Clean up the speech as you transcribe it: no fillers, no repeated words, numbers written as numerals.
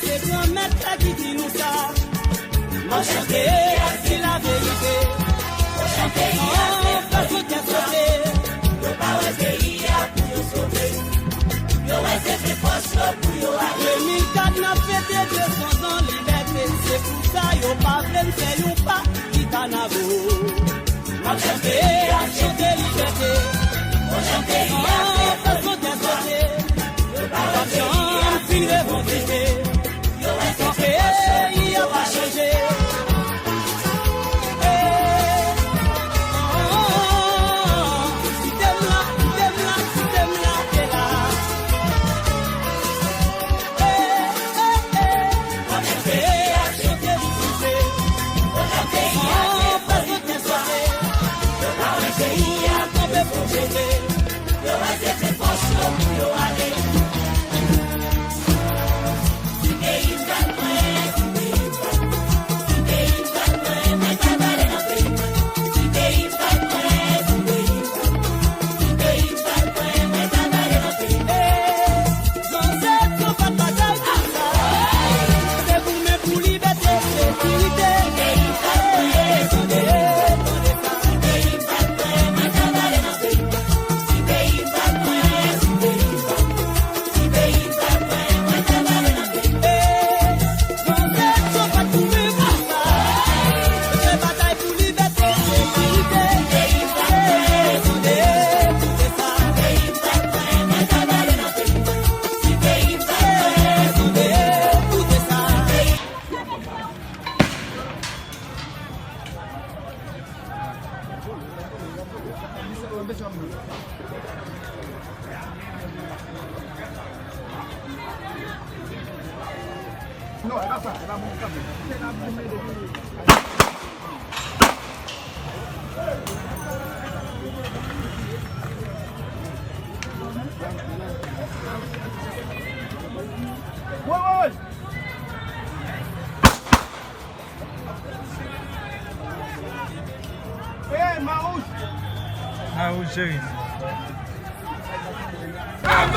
c'est grand-mère qui dit nous ça. Moi chanter, c'est la vérité. Chanter, pas tout est sauté. Le pas est pays pour nous sauver. Le reste c'est force pour nous aller. 2004 n'a fêté 200 ans liberté. C'est pour ça yo pas plein faire un pas qui canavo. Moi chanter liberté. Moi chanter, pas tout est sauté. Le pas est pays pour nous sauver. Le reste c'est force il a pas changé. No, era ça, era mon camion. C'est la boumée de ouais. Eh, Maouche. Maouche, chérie. Un